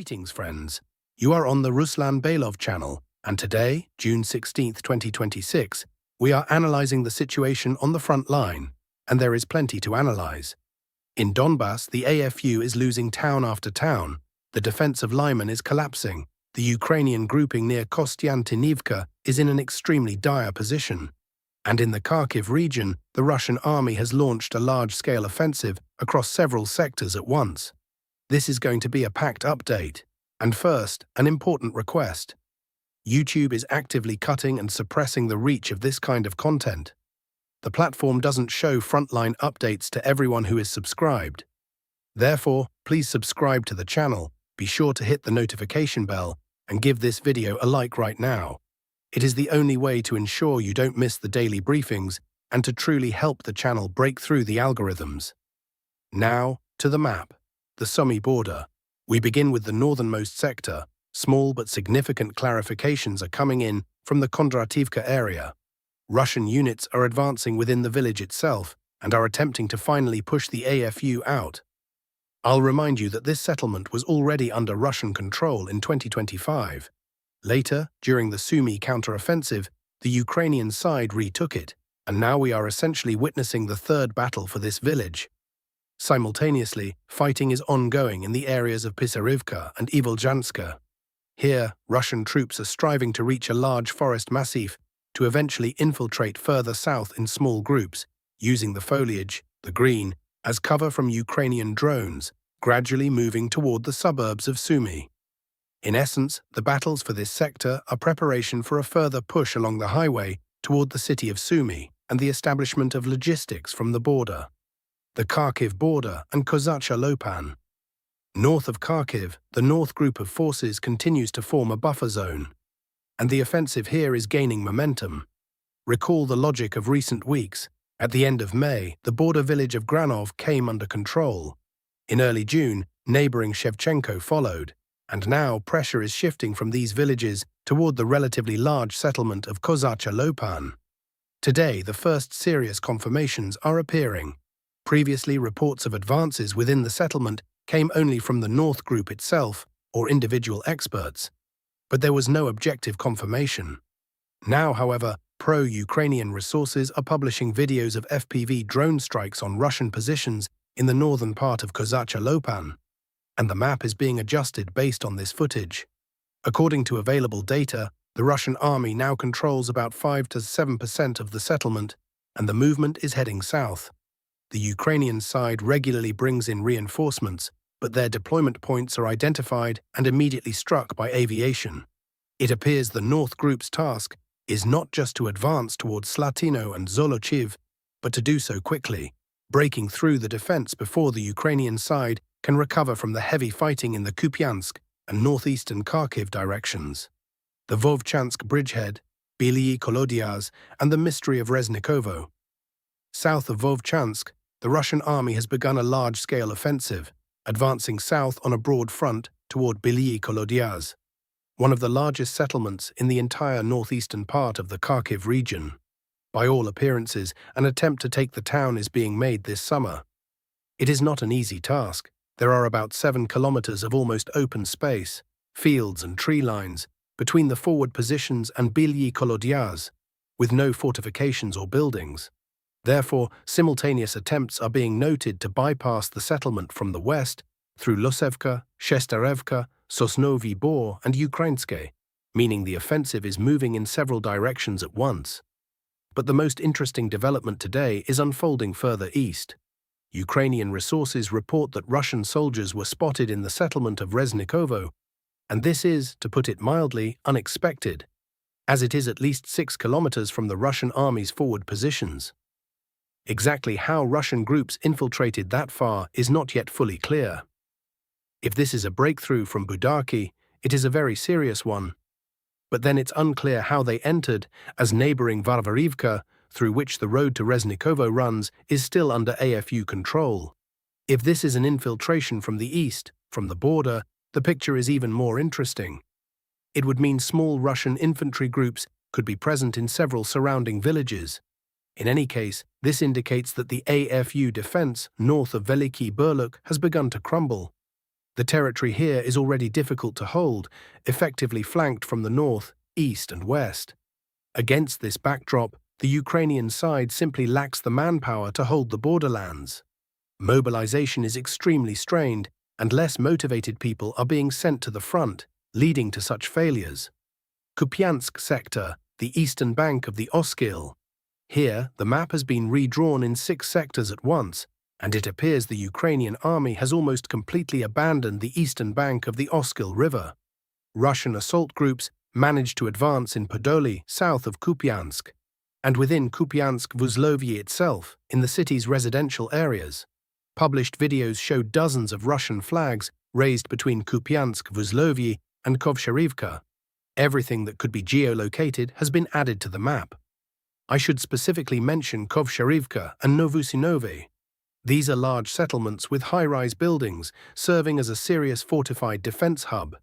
Greetings, friends. You are on the Ruslan Belov channel, and today, June 16th, 2026, we are analyzing the situation on the front line, and there is plenty to analyze. In Donbas, the AFU is losing town after town, the defense of Lyman is collapsing, the Ukrainian grouping near Costantinovka is in an extremely dire position, and in the Kharkiv region, the Russian army has launched a large-scale offensive across several sectors at once. This is going to be a packed update. And first, an important request. YouTube is actively cutting and suppressing the reach of this kind of content. The platform doesn't show frontline updates to everyone who is subscribed. Therefore, please subscribe to the channel, be sure to hit the notification bell, and give this video a like right now. It is the only way to ensure you don't miss the daily briefings and to truly help the channel break through the algorithms. Now, to the map. The Sumi border. We begin with the northernmost sector. Small but significant clarifications are coming in from the Kondrativka area. Russian units are advancing within the village itself and are attempting to finally push the AFU out. I'll remind you that this settlement was already under Russian control in 2025. Later, during the Sumi counteroffensive, the Ukrainian side retook it, and now we are essentially witnessing the third battle for this village. Simultaneously, fighting is ongoing in the areas of Pisarivka and Vauvchansk. Here, Russian troops are striving to reach a large forest massif to eventually infiltrate further south in small groups, using the foliage, the green, as cover from Ukrainian drones, gradually moving toward the suburbs of Sumi. In essence, the battles for this sector are preparation for a further push along the highway toward the city of Sumi and the establishment of logistics from the border. The Kharkiv border and Kosacha Lopan. North of Kharkiv, the north group of forces continues to form a buffer zone, and the offensive here is gaining momentum. Recall the logic of recent weeks. At the end of May, the border village of Granov came under control. In early June, neighboring Shevchenko followed, and now pressure is shifting from these villages toward the relatively large settlement of Kosacha Lopan. Today, the first serious confirmations are appearing. Previously, reports of advances within the settlement came only from the North Group itself or individual experts, but there was no objective confirmation. Now, however, pro-Ukrainian resources are publishing videos of FPV drone strikes on Russian positions in the northern part of Kosacha Lopan, and the map is being adjusted based on this footage. According to available data, the Russian army now controls about 5 to 7% of the settlement, and the movement is heading south. The Ukrainian side regularly brings in reinforcements, but their deployment points are identified and immediately struck by aviation. It appears the North Group's task is not just to advance towards Slatino and Zolochiv, but to do so quickly, breaking through the defense before the Ukrainian side can recover from the heavy fighting in the Kupansk and northeastern Kharkiv directions. The Vauvchansk bridgehead, Belyi Kolodiaz, and the mystery of Resnikovo. South of Vauvchansk, the Russian army has begun a large-scale offensive, advancing south on a broad front toward Belyi Kolodiaz, one of the largest settlements in the entire northeastern part of the Kharkiv region. By all appearances, an attempt to take the town is being made this summer. It is not an easy task. There are about 7 kilometers of almost open space, fields and tree lines, between the forward positions and Belyi Kolodiaz, with no fortifications or buildings. Therefore, simultaneous attempts are being noted to bypass the settlement from the west through Losevka, Shesterevka, Sosnovy Bor, and Ukrainske, meaning the offensive is moving in several directions at once. But the most interesting development today is unfolding further east. Ukrainian resources report that Russian soldiers were spotted in the settlement of Resnikovo, and this is, to put it mildly, unexpected, as it is at least 6 kilometers from the Russian army's forward positions. Exactly how Russian groups infiltrated that far is not yet fully clear. If this is a breakthrough from Budarki, it is a very serious one. But then it's unclear how they entered, as neighboring Varvarivka, through which the road to Resnikovo runs, is still under AFU control. If this is an infiltration from the east, from the border, the picture is even more interesting. It would mean small Russian infantry groups could be present in several surrounding villages. In any case, this indicates that the AFU defense north of Veliki Burluk has begun to crumble. The territory here is already difficult to hold, effectively flanked from the north, east, and west. Against this backdrop, the Ukrainian side simply lacks the manpower to hold the borderlands. Mobilization is extremely strained, and less motivated people are being sent to the front, leading to such failures. Kupansk sector, the eastern bank of the Oskil. Here, the map has been redrawn in 6 sectors at once, and it appears the Ukrainian army has almost completely abandoned the eastern bank of the Oskil River. Russian assault groups managed to advance in Podoli, south of Kupiansk, and within Kupiansk-Vuzlovye itself, in the city's residential areas. Published videos show dozens of Russian flags raised between Kupiansk-Vuzlovye and Kovsharivka. Everything that could be geolocated has been added to the map. I should specifically mention Kovsharivka and Novousinove. These are large settlements with high-rise buildings, serving as a serious fortified defense hub.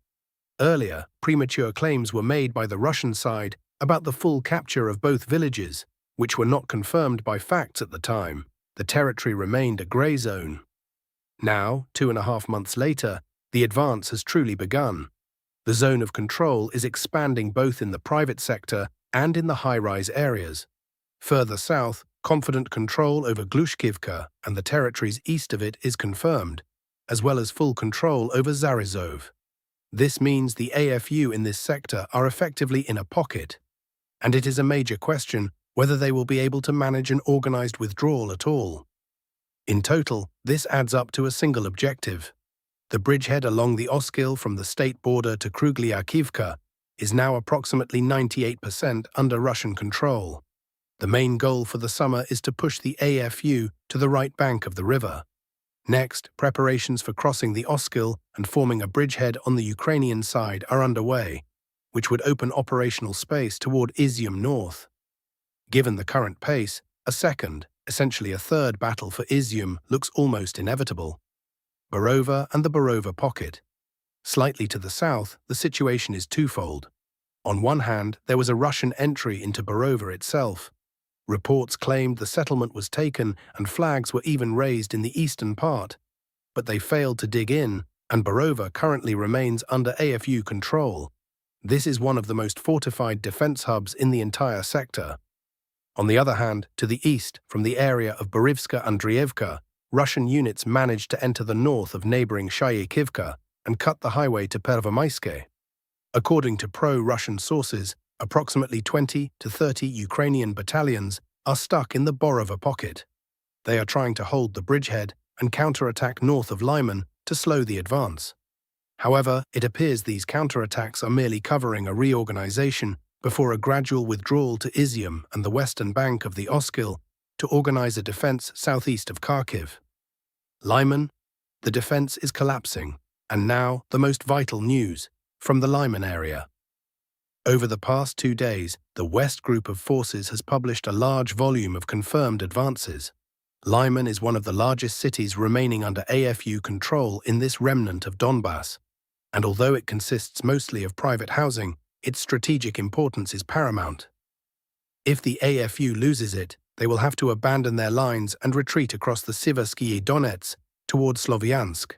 Earlier, premature claims were made by the Russian side about the full capture of both villages, which were not confirmed by facts at the time. The territory remained a grey zone. Now, 2.5 months later, the advance has truly begun. The zone of control is expanding both in the private sector and in the high-rise areas. Further south, confident control over Glushkivka and the territories east of it is confirmed, as well as full control over Zarizov. This means the AFU in this sector are effectively in a pocket, and it is a major question whether they will be able to manage an organized withdrawal at all. In total, this adds up to a single objective. The bridgehead along the Oskil from the state border to Krugliakivka is now approximately 98% under Russian control. The main goal for the summer is to push the AFU to the right bank of the river. Next, preparations for crossing the Oskil and forming a bridgehead on the Ukrainian side are underway, which would open operational space toward Izium north. Given the current pace, a second, essentially a third battle for Izium looks almost inevitable. Borova and the Borova pocket. Slightly to the south, the situation is twofold. On one hand, there was a Russian entry into Borova itself. Reports claimed the settlement was taken and flags were even raised in the eastern part, but they failed to dig in, and Borova currently remains under AFU control. This is one of the most fortified defense hubs in the entire sector. On the other hand, to the east, from the area of Borivska-Andrievka, Russian units managed to enter the north of neighboring Shayikivka and cut the highway to Pervomaiske. According to pro-Russian sources, approximately 20 to 30 Ukrainian battalions are stuck in the Borova pocket. They are trying to hold the bridgehead and counterattack north of Lyman to slow the advance. However, it appears these counterattacks are merely covering a reorganization before a gradual withdrawal to Izium and the western bank of the Oskil to organize a defense southeast of Kharkiv. Lyman, the defense is collapsing, and now the most vital news from the Lyman area. Over the past 2 days, the West Group of Forces has published a large volume of confirmed advances. Lyman is one of the largest cities remaining under AFU control in this remnant of Donbas, and although it consists mostly of private housing, its strategic importance is paramount. If the AFU loses it, they will have to abandon their lines and retreat across the Siversky Donets towards Slovyansk.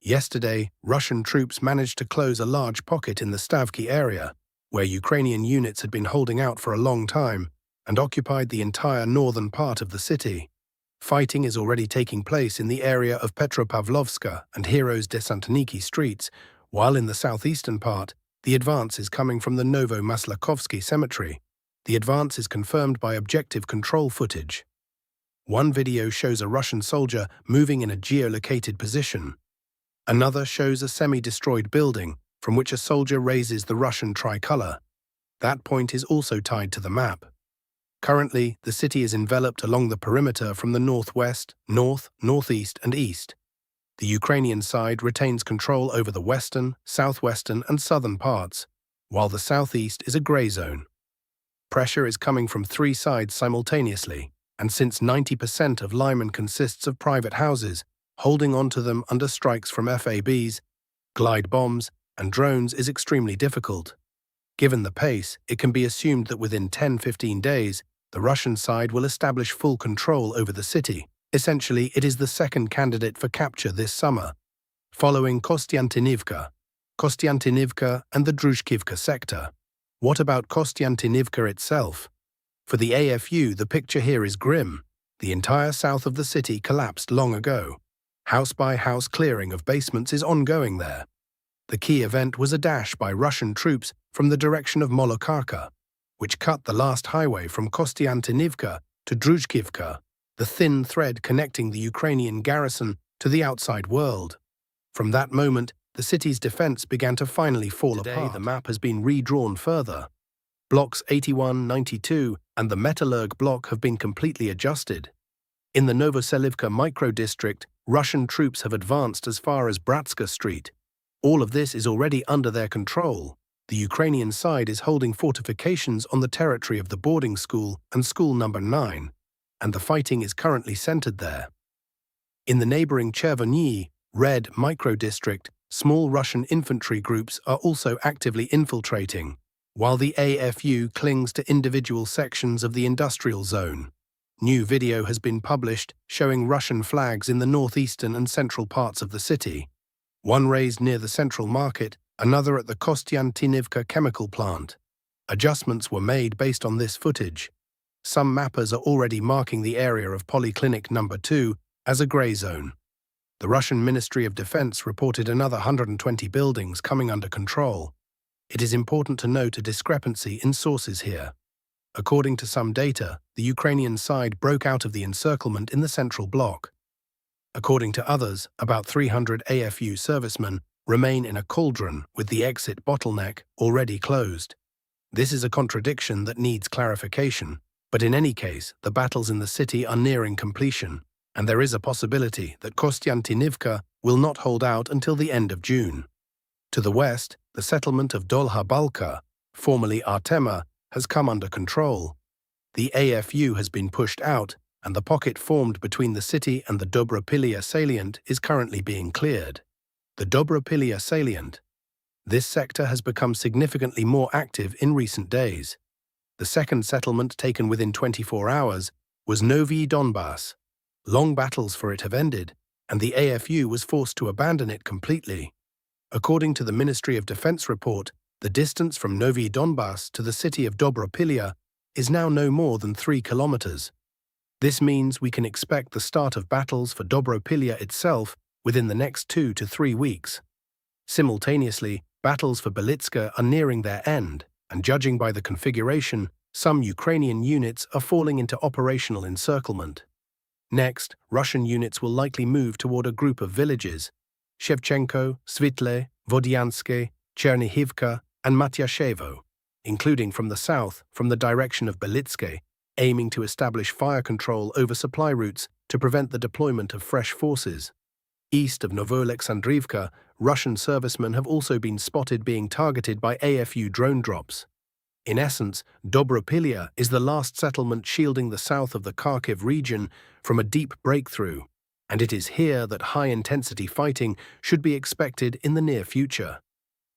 Yesterday, Russian troops managed to close a large pocket in the Stavki area, where Ukrainian units had been holding out for a long time, and occupied the entire northern part of the city. Fighting is already taking place in the area of Petropavlovska and Heroes Desantniki streets, while in the southeastern part, the advance is coming from the Novomaslakovsky cemetery. The advance is confirmed by objective control footage. One video shows a Russian soldier moving in a geolocated position. Another shows a semi-destroyed building from which a soldier raises the Russian tricolor. That point is also tied to the map. Currently, the city is enveloped along the perimeter from the northwest, north, northeast, and east. The Ukrainian side retains control over the western, southwestern, and southern parts, while the southeast is a grey zone. Pressure is coming from 3 sides simultaneously, and since 90% of Lyman consists of private houses, holding on to them under strikes from FABs, glide bombs, and drones is extremely difficult. Given the pace, it can be assumed that within 10-15 days, the Russian side will establish full control over the city. Essentially, it is the second candidate for capture this summer. following Kostantinovka, and the Druzhkivka sector. What about Kostantinovka itself? For the AFU, the picture here is grim. The entire south of the city collapsed long ago. House-by-house clearing of basements is ongoing there. The key event was a dash by Russian troops from the direction of Molokharka, which cut the last highway from Kostantinovka to Druzhkivka, the thin thread connecting the Ukrainian garrison to the outside world. From that moment, the city's defense began to finally fall apart. Today, the map has been redrawn further. Blocks 81, 92, and the Metallurg block have been completely adjusted. In the Novoselivka micro-district, Russian troops have advanced as far as Bratska Street. All of this is already under their control. The Ukrainian side is holding fortifications on the territory of the boarding school and school number 9, and the fighting is currently centered there. In the neighboring Chervony, Red micro-district, small Russian infantry groups are also actively infiltrating, while the AFU clings to individual sections of the industrial zone. New video has been published showing Russian flags in the northeastern and central parts of the city. One raised near the central market, another at the Kostantinovka chemical plant. Adjustments were made based on this footage. Some mappers are already marking the area of Polyclinic number 2 as a grey zone. The Russian Ministry of Defense reported another 120 buildings coming under control. It is important to note a discrepancy in sources here. According to some data, the Ukrainian side broke out of the encirclement in the central block. According to others, about 300 AFU servicemen remain in a cauldron with the exit bottleneck already closed. This is a contradiction that needs clarification, but in any case, the battles in the city are nearing completion, and there is a possibility that Kostantinovka will not hold out until the end of June. To the west, the settlement of Dolha Balka, formerly Artema, has come under control. The AFU has been pushed out, and the pocket formed between the city and the Dobrailia salient is currently being cleared. The Dobrailia salient. This sector has become significantly more active in recent days. The second settlement taken within 24 hours was Novy Donbas. Long battles for it have ended, and the AFU was forced to abandon it completely. According to the Ministry of Defense report, the distance from Novy Donbas to the city of Dobrailia is now no more than 3 kilometers. This means we can expect the start of battles for Dobrailia itself within the next 2 to 3 weeks. Simultaneously, battles for Belitska are nearing their end, and judging by the configuration, some Ukrainian units are falling into operational encirclement. Next, Russian units will likely move toward a group of villages: Shevchenko, Svitle, Vodianske, Chernihivka, and Matyashevo, including from the south, from the direction of Belitske, aiming to establish fire control over supply routes to prevent the deployment of fresh forces. East of Novoalexandrivka, Russian servicemen have also been spotted being targeted by AFU drone drops. In essence, Dobrailia is the last settlement shielding the south of the Kharkiv region from a deep breakthrough, and it is here that high-intensity fighting should be expected in the near future.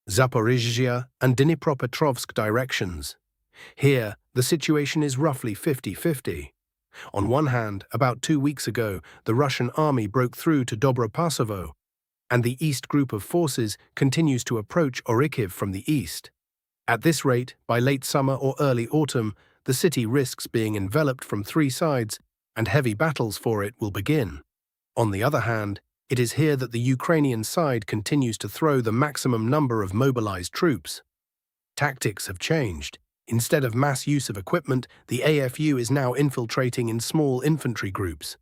Zaparia and Dnipropetrovsk directions. Here, the situation is roughly 50-50. On one hand, about 2 weeks ago, the Russian army broke through to Dobropasovo, and the east group of forces continues to approach Kharkiv from the east. At this rate, by late summer or early autumn, the city risks being enveloped from 3 sides, and heavy battles for it will begin. On the other hand, it is here that the Ukrainian side continues to throw the maximum number of mobilized troops. Tactics have changed. Instead of mass use of equipment, the AFU is now infiltrating in small infantry groups.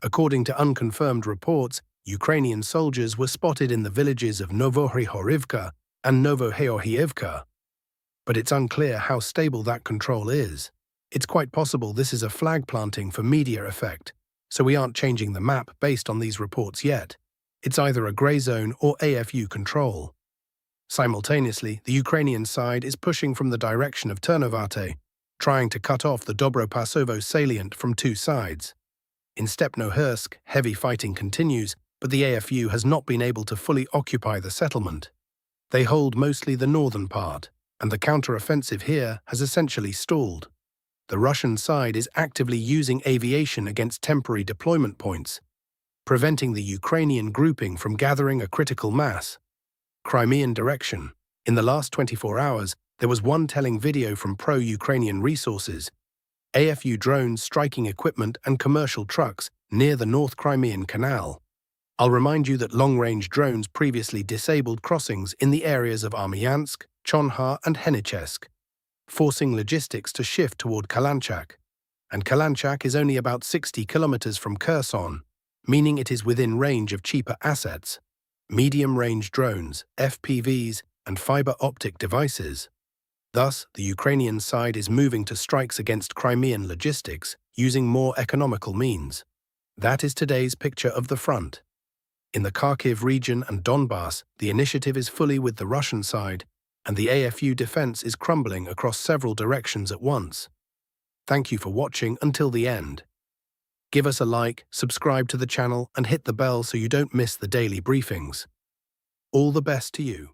According to unconfirmed reports, Ukrainian soldiers were spotted in the villages of Novohrihorivka and Novoheohiivka. But it's unclear how stable that control is. It's quite possible this is a flag planting for media effect, so we aren't changing the map based on these reports yet. It's either a grey zone or AFU control. Simultaneously, the Ukrainian side is pushing from the direction of Ternovate, trying to cut off the Dobropasovo salient from 2 sides. In Stepnohursk, heavy fighting continues, but the AFU has not been able to fully occupy the settlement. They hold mostly the northern part, and the counter-offensive here has essentially stalled. The Russian side is actively using aviation against temporary deployment points. preventing the Ukrainian grouping from gathering a critical mass. Crimean direction. In the last 24 hours, there was one telling video from pro-Ukrainian resources: AFU drones striking equipment and commercial trucks near the North Crimean Canal. I'll remind you that long-range drones previously disabled crossings in the areas of Armyansk, Chonhar and Henichesk, forcing logistics to shift toward Kalanchak. And Kalanchak is only about 60 kilometers from Kherson, meaning it is within range of cheaper assets: medium-range drones, FPVs, and fiber-optic devices. Thus, the Ukrainian side is moving to strikes against Crimean logistics using more economical means. That is today's picture of the front. In the Kharkiv region and Donbas, the initiative is fully with the Russian side, and the AFU defense is crumbling across several directions at once. Thank you for watching until the end. Give us a like, subscribe to the channel, and hit the bell so you don't miss the daily briefings. All the best to you.